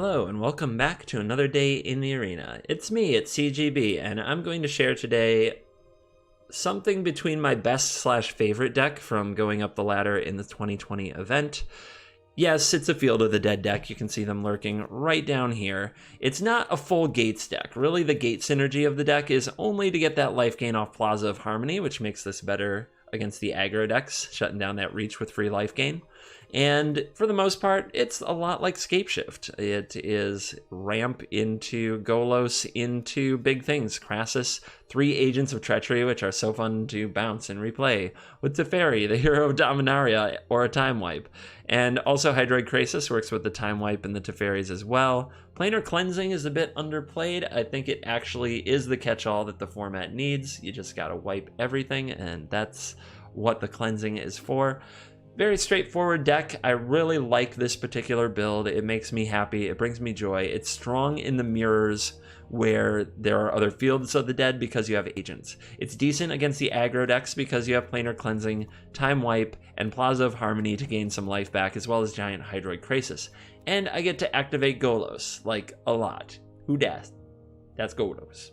Hello and welcome back to another day in the arena. It's me, it's CGB, and I'm going to share today something between my best/favorite deck from going up the ladder in the 2020 event. Yes, it's a Field of the Dead deck. You can see them lurking right down here. It's not a full Gates deck. Really, the Gate synergy of the deck is only to get that life gain off Plaza of Harmony, which makes this better against the aggro decks, shutting down that reach with free life gain. And for the most part, it's a lot like Scapeshift. It is ramp into Golos into big things. Crassus, 3 Agents of Treachery, which are so fun to bounce and replay, with Teferi, the hero of Dominaria, or a Time Wipe. And also Hydroid Krasis works with the Time Wipe and the Teferis as well. Planar Cleansing is a bit underplayed. I think it actually is the catch-all that the format needs. You just gotta wipe everything, and that's what the cleansing is for. Very straightforward deck. I really like this particular build. It makes me happy. It brings me joy. It's strong in the mirrors where there are other Fields of the Dead because you have agents. It's decent against the aggro decks because you have Planar Cleansing, Time Wipe, and Plaza of Harmony to gain some life back, as well as Giant Hydroid Krasis. And I get to activate Golos, like, a lot. Who das? That's Golos.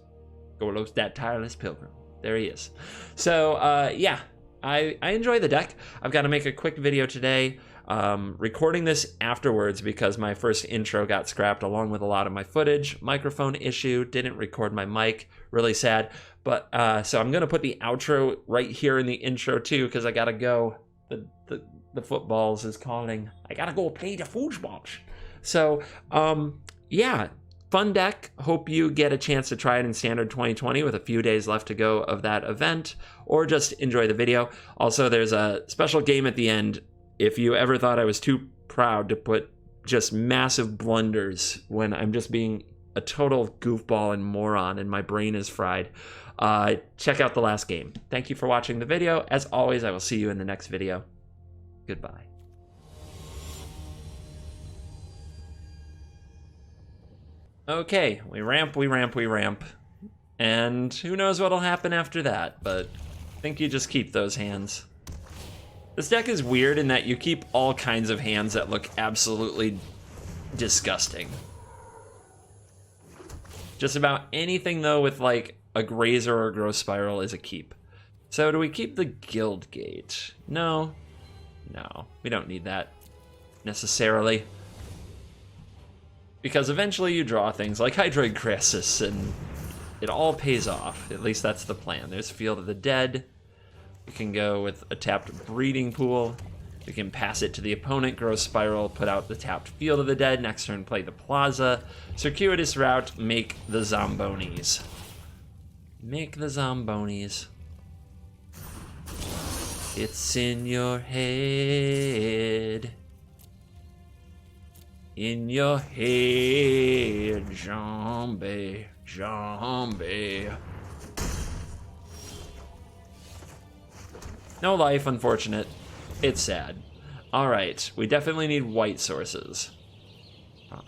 Golos, that tireless pilgrim. There he is. So, yeah. I enjoy the deck. I've got to make a quick video today, recording this afterwards because my first intro got scrapped along with a lot of my footage. Microphone issue, didn't record my mic, really sad. But so I'm going to put the outro right here in the intro too because I got to go. The footballs is calling. I got to go play the footballs. So, yeah. Fun deck. Hope you get a chance to try it in Standard 2020 with a few days left to go of that event, or just enjoy the video. Also, there's a special game at the end. If you ever thought I was too proud to put just massive blunders when I'm just being a total goofball and moron and my brain is fried, check out the last game. Thank you for watching the video. As always, I will see you in the next video. Goodbye. Okay, we ramp. And who knows what'll happen after that, but I think you just keep those hands. This deck is weird in that you keep all kinds of hands that look absolutely disgusting. Just about anything, though, with like a Grazer or a Growth Spiral is a keep. So do we keep the Guild Gate? No, we don't need that necessarily. Because eventually you draw things like Hydroid Krasis and it all pays off. At least that's the plan. There's Field of the Dead. We can go with a tapped Breeding Pool. We can pass it to the opponent, Growth Spiral, put out the tapped Field of the Dead. Next turn, play the Plaza. Circuitous Route, make the Zombonis. Make the Zombonis. It's in your head. In your head, zombie. No life, unfortunate. It's sad. All right, we definitely need white sources. It'd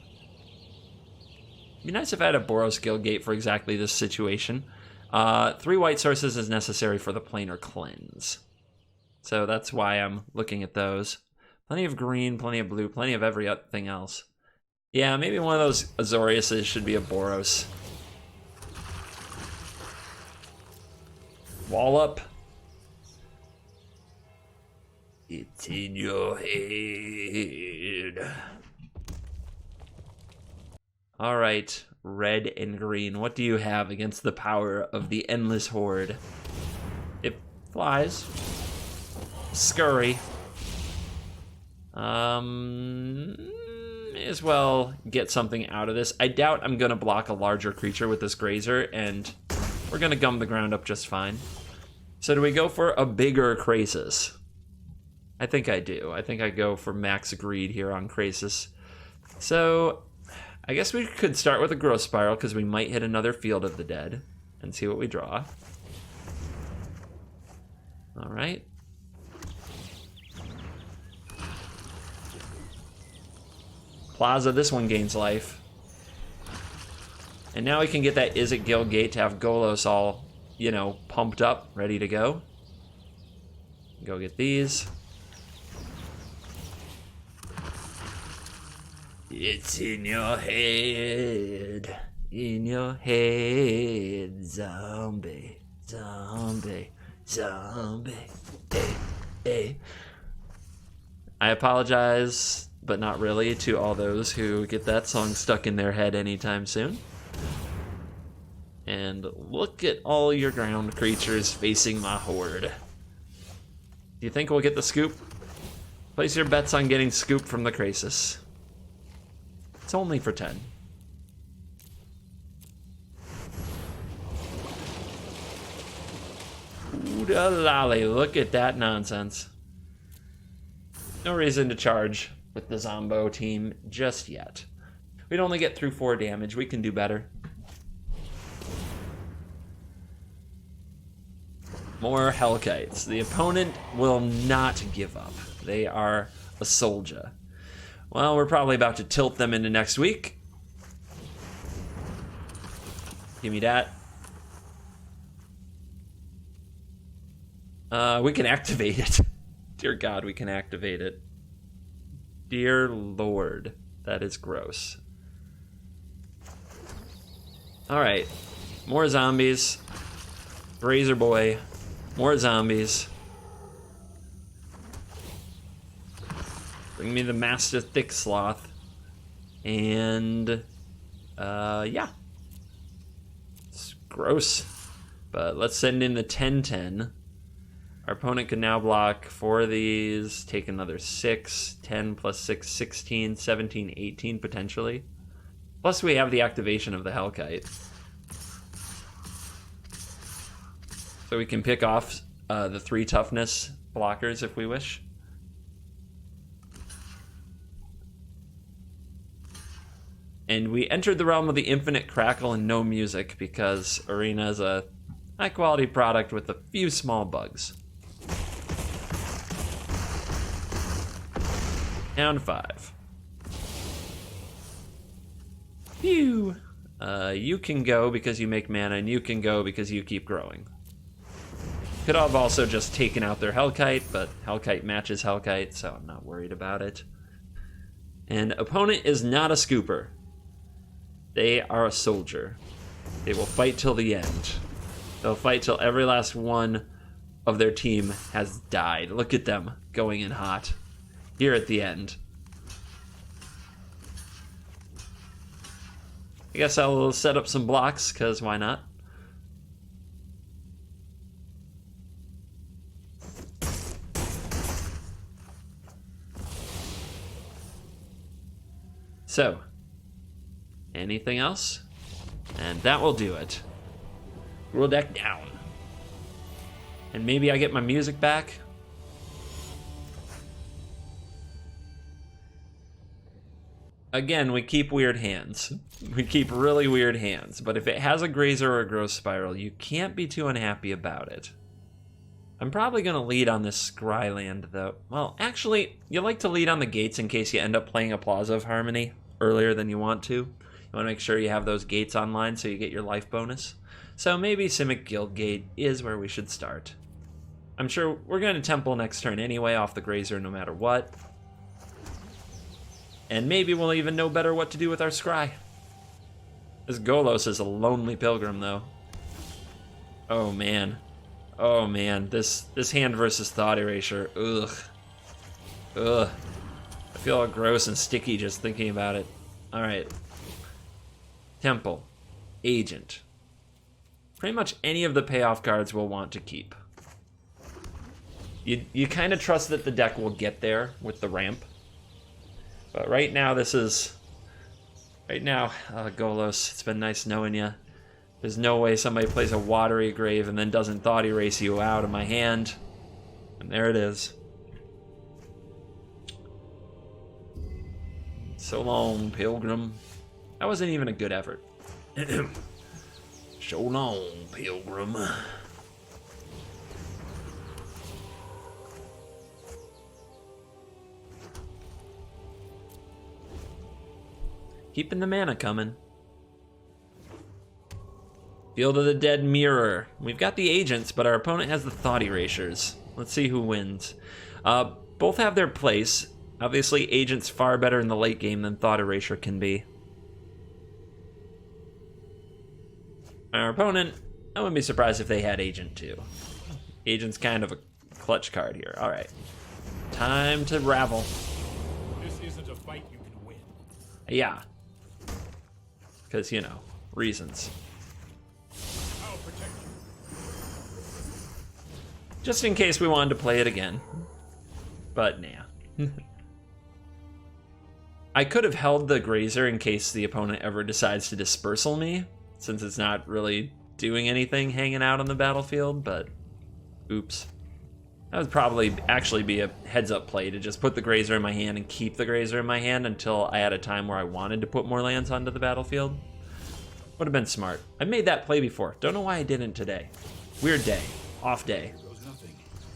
be nice if I had a Boros Guild Gate for exactly this situation. 3 white sources is necessary for the planar cleanse. So that's why I'm looking at those. Plenty of green, plenty of blue, plenty of everything else. Yeah, maybe one of those Azoriuses should be a Boros. Wall up. It's in your head. All right, red and green. What do you have against the power of the Endless Horde? It flies. Scurry. May as well get something out of this. I doubt I'm gonna block a larger creature with this Grazer, and we're gonna gum the ground up just fine. So do we go for a bigger Krasis? I think I do. I think I go for max greed here on Krasis. So I guess we could start with a Growth Spiral because we might hit another Field of the Dead and see what we draw. All right. Plaza, this one gains life. And now we can get that Izzet Guild Gate to have Golos all, you know, pumped up, ready to go. Go get these. It's in your head. In your head. Zombie. Zombie. Zombie. Hey. Hey. I apologize, but not really, to all those who get that song stuck in their head anytime soon. And look at all your ground creatures facing my horde. Do you think we'll get the scoop? Place your bets on getting scoop from the Krasis. It's only for 10. Ooh-da-lolly, look at that nonsense. No reason to charge with the Zombo team just yet. We'd only get through 4 damage. We can do better. More Hellkites. The opponent will not give up. They are a soldier. Well, we're probably about to tilt them into next week. Give me that. We can activate it. Dear God, we can activate it. Dear Lord, that is gross. Alright, more zombies. Razor Boy, more zombies. Bring me the Master Thick Sloth. And, yeah. It's gross. But let's send in the 10-10. Our opponent can now block 4 of these, take another 6, 10 plus 6, 16, 17, 18 potentially. Plus we have the activation of the Hellkite. So we can pick off the 3 toughness blockers if we wish. And we entered the realm of the infinite crackle and no music because Arena is a high quality product with a few small bugs. Down 5. Phew. You can go because you make mana, and you can go because you keep growing. Could have also just taken out their Hellkite, but Hellkite matches Hellkite, so I'm not worried about it. And opponent is not a scooper. They are a soldier. They will fight till the end. They'll fight till every last one of their team has died. Look at them going in hot. Here at the end. I guess I'll set up some blocks, because why not? So, anything else? And that will do it. Rule deck down. And maybe I get my music back? Again, we keep weird hands. We keep really weird hands, but if it has a Grazer or a Growth Spiral, you can't be too unhappy about it. I'm probably going to lead on this Scryland, though. Well, actually, you like to lead on the gates in case you end up playing a Plaza of Harmony earlier than you want to. You want to make sure you have those gates online so you get your life bonus. So maybe Simic Guild Gate is where we should start. I'm sure we're going to Temple next turn anyway off the Grazer no matter what. And maybe we'll even know better what to do with our Scry. This Golos is a lonely pilgrim, though. Oh, man. Oh, man. This hand versus Thought Erasure. Ugh. Ugh. I feel all gross and sticky just thinking about it. Alright. Temple. Agent. Pretty much any of the payoff cards we'll want to keep. You kind of trust that the deck will get there with the ramp. But right now, Golos, it's been nice knowing you. There's no way somebody plays a Watery Grave and then doesn't Thought Erase you out of my hand. And there it is. So long, Pilgrim. That wasn't even a good effort. So long, Pilgrim. Keeping the mana coming. Field of the Dead Mirror. We've got the agents, but our opponent has the Thought Erasures. Let's see who wins. Both have their place. Obviously, Agent's far better in the late game than Thought Erasure can be. Our opponent, I wouldn't be surprised if they had Agent too. Agent's kind of a clutch card here. All right, time to ravel. This isn't a fight you can win. Yeah, because, you know, reasons. I'll protect you. Just in case we wanted to play it again. But nah. I could have held the Grazer in case the opponent ever decides to dispersal me, since it's not really doing anything hanging out on the battlefield, but oops. That would probably actually be a heads-up play to just put the Grazer in my hand and keep the Grazer in my hand until I had a time where I wanted to put more lands onto the battlefield. Would have been smart. I made that play before. Don't know why I didn't today. Weird day. Off day.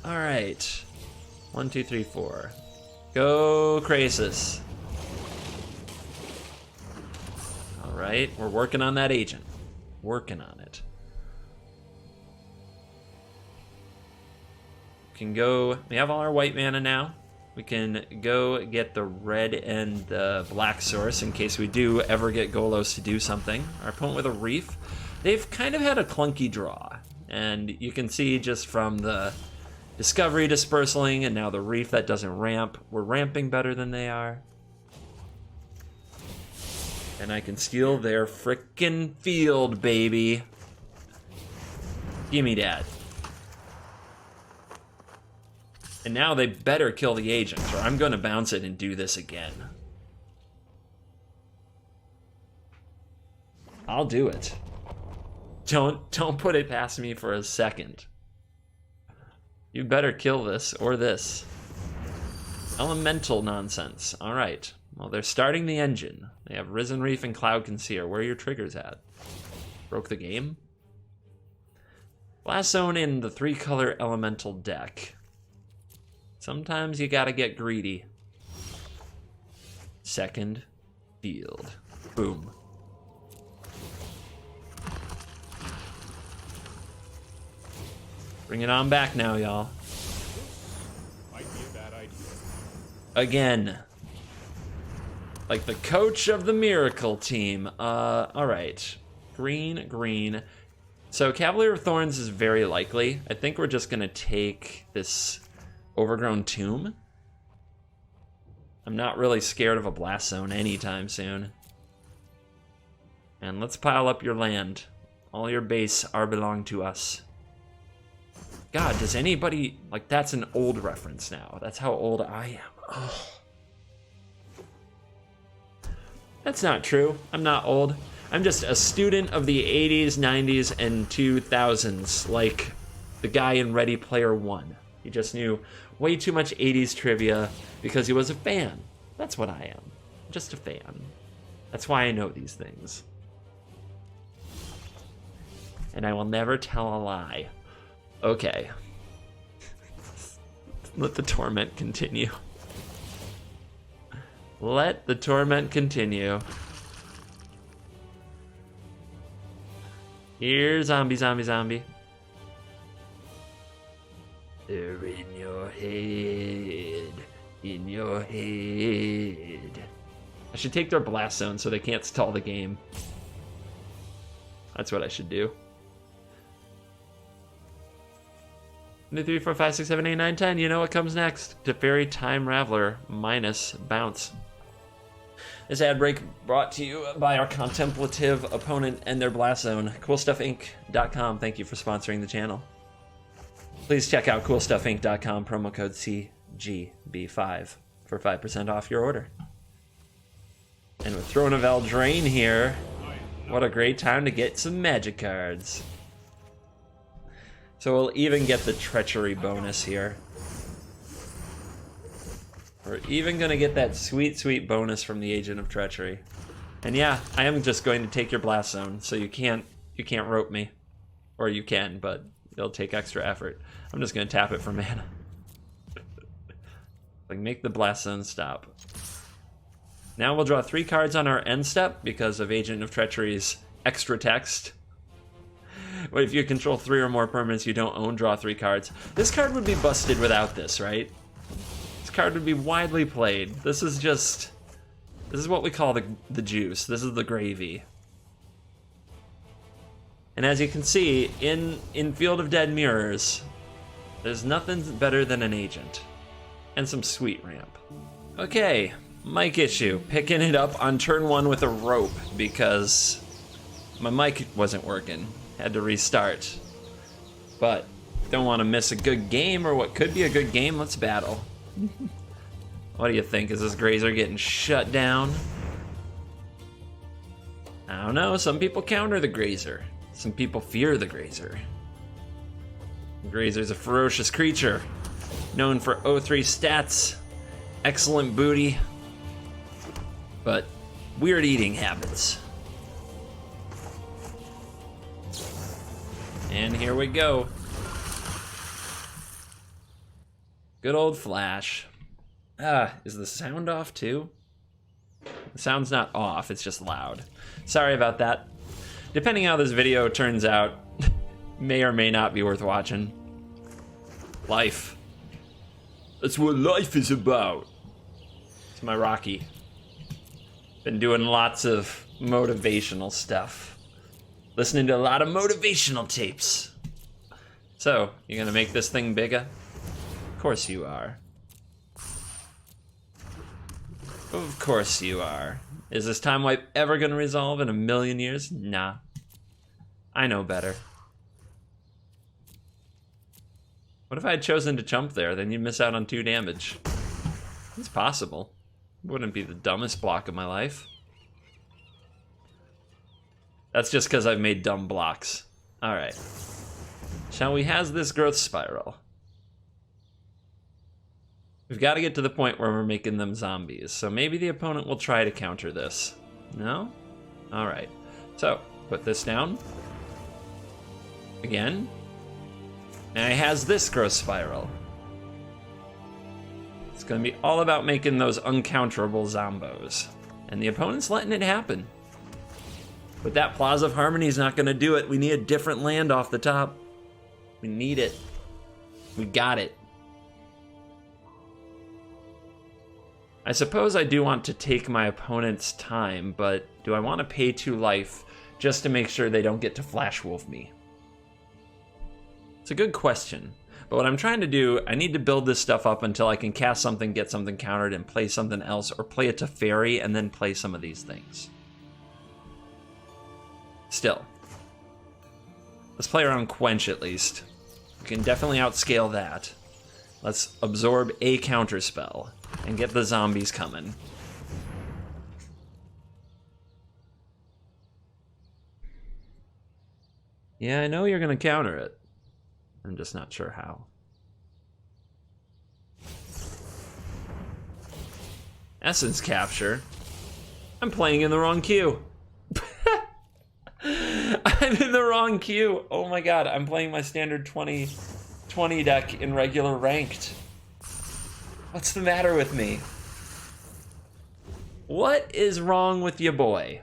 All right. 1, 2, 3, 4. Go Krasis. All right, we're working on that Agent. Working on it. Can go, we have all our white mana now. We can go get the red and the black source in case we do ever get Golos to do something. Our opponent with a Reef. They've kind of had a clunky draw. And you can see just from the Discovery dispersaling and now the Reef that doesn't ramp. We're ramping better than they are. And I can steal their frickin' field, baby. Gimme that. And now they better kill the Agent, or I'm gonna bounce it and do this again. I'll do it. Don't put it past me for a second. You better kill this or this. Elemental nonsense. All right. Well, they're starting the engine. They have Risen Reef and Cloud Concealer. Where are your triggers at? Broke the game? Blast Zone in the 3-color elemental deck. Sometimes you gotta get greedy. Second field. Boom. Bring it on back now, y'all. Might be a bad idea. Again. Like the coach of the Miracle team. All right. Green, green. So Cavalier of Thorns is very likely. I think we're just gonna take this Overgrown Tomb. I'm not really scared of a Blast Zone anytime soon. And let's pile up your land. All your base are belong to us. God, does anybody... Like, that's an old reference now. That's how old I am. Oh. That's not true. I'm not old. I'm just a student of the 80s, 90s, and 2000s. Like the guy in Ready Player One. He just knew way too much 80s trivia because he was a fan. That's what I am. Just a fan. That's why I know these things. And I will never tell a lie. Okay. Let the torment continue. Let the torment continue. Here, zombie, zombie, zombie. They're in your head. In your head. I should take their Blast Zone so they can't stall the game. That's what I should do. 1, 2, 3, 4, 5, 6, 7, 8, 9, 10. You know what comes next? Teferi Time Raveler minus bounce. This ad break brought to you by our contemplative opponent and their Blast Zone, CoolStuffInc.com. Thank you for sponsoring the channel. Please check out CoolStuffInc.com, promo code CGB5 for 5% off your order. And with Throne of Eldraine here, what a great time to get some magic cards. So we'll even get the Treachery bonus here. We're even gonna get that sweet, sweet bonus from the Agent of Treachery. And yeah, I am just going to take your Blast Zone, so you can't rope me. Or you can, but it'll take extra effort. I'm just gonna tap it for mana. Like, make the Blast Zone stop. Now we'll draw 3 cards on our end step because of Agent of Treachery's extra text. But if you control 3 or more permanents you don't own, draw 3 cards. This card would be busted without this, right? card would be widely played. This is what we call the juice. This is the gravy. And as you can see, in Field of Dead Mirrors, there's nothing better than an agent. And some sweet ramp. Okay, mic issue. Picking it up on turn 1 with a rope because my mic wasn't working. Had to restart. But don't want to miss a good game or what could be a good game. Let's battle. What do you think? Is this Grazer getting shut down? I don't know. Some people counter the Grazer. Some people fear the Grazer. The Grazer's a ferocious creature, known for 0-3 stats, excellent booty, but weird eating habits. And here we go. Good old Flash. Is the sound off too? The sound's not off, it's just loud. Sorry about that. Depending how this video turns out, may or may not be worth watching. Life. That's what life is about. It's my Rocky. Been doing lots of motivational stuff. Listening to a lot of motivational tapes. So, you gonna make this thing bigger? Of course you are. Of course you are. Is this time wipe ever gonna resolve in a million years? Nah. I know better. What if I had chosen to jump there? Then you'd miss out on 2 damage. It's possible. Wouldn't be the dumbest block of my life. That's just because I've made dumb blocks. Alright. Shall we has this growth spiral? We've got to get to the point where we're making them zombies, so maybe the opponent will try to counter this. No? Alright. So, put this down. Again. And it has this growth spiral. It's going to be all about making those uncounterable zombos. And the opponent's letting it happen. But that Plaza of Harmony is not going to do it. We need a different land off the top. We need it. We got it. I suppose I do want to take my opponent's time, but do I want to pay 2 life just to make sure they don't get to Flash Wolf me? It's a good question. But what I'm trying to do, I need to build this stuff up until I can cast something, get something countered, and play something else, or play it to Fairy and then play some of these things. Still. Let's play around Quench at least. We can definitely outscale that. Let's absorb a counterspell and get the zombies coming. Yeah, I know you're gonna counter it. I'm just not sure how. Essence capture? I'm playing in the wrong queue. I'm in the wrong queue. Oh my god, I'm playing my standard 20 deck in regular ranked. What's the matter with me? What is wrong with you, boy?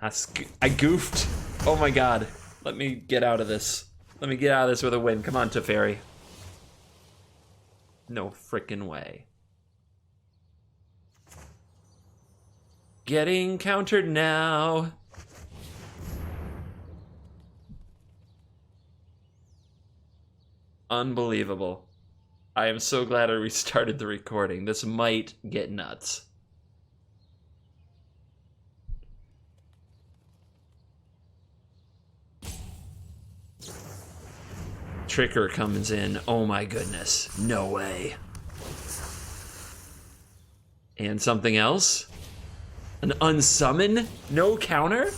I goofed. Oh my god. Let me get out of this. Let me get out of this with a win. Come on, Teferi. No frickin' way. Getting countered now. Unbelievable. I am so glad I restarted the recording. This might get nuts. Tricker comes in. Oh my goodness. No way. And something else? An unsummon? No counter?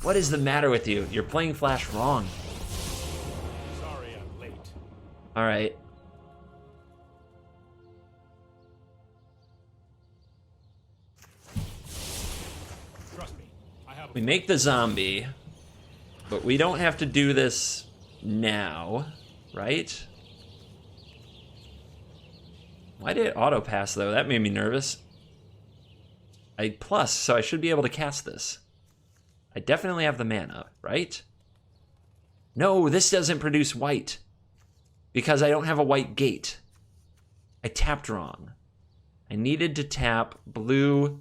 What is the matter with you? You're playing Flash wrong. Sorry I'm late. Alright. Trust me, I have We make the zombie, but we don't have to do this now, right? Why did it auto pass though? That made me nervous. Plus, so I should be able to cast this. I definitely have the mana, right? No, this doesn't produce white. because I don't have a white gate. I tapped wrong. I needed to tap blue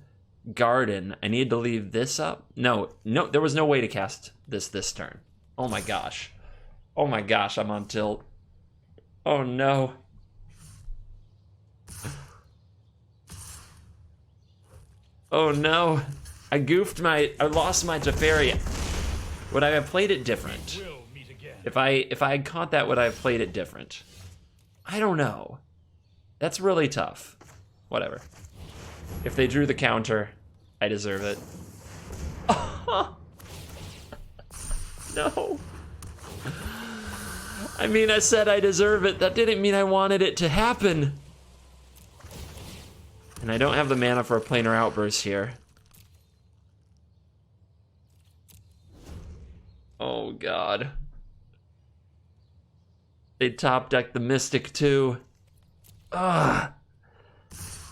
garden. I needed to leave this up. No, there was no way to cast this turn. Oh my gosh. Oh my gosh, I'm on tilt. Oh no. Oh no. I lost my Teferi. Would I have played it different? We'll meet again. If I had caught that, would I have played it different? I don't know. That's really tough. Whatever. If they drew the counter, I deserve it. No. I mean, I said I deserve it. That didn't mean I wanted it to happen. And I don't have the mana for a planar outburst here. Oh, God. They top decked the Mythic, too. Ugh.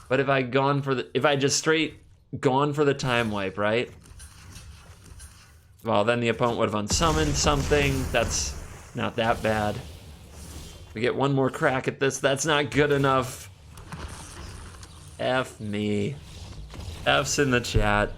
But if I just straight gone for the time wipe, right? Well, then the opponent would have unsummoned something. That's not that bad. We get one more crack at this. That's not good enough. F me. F's in the chat.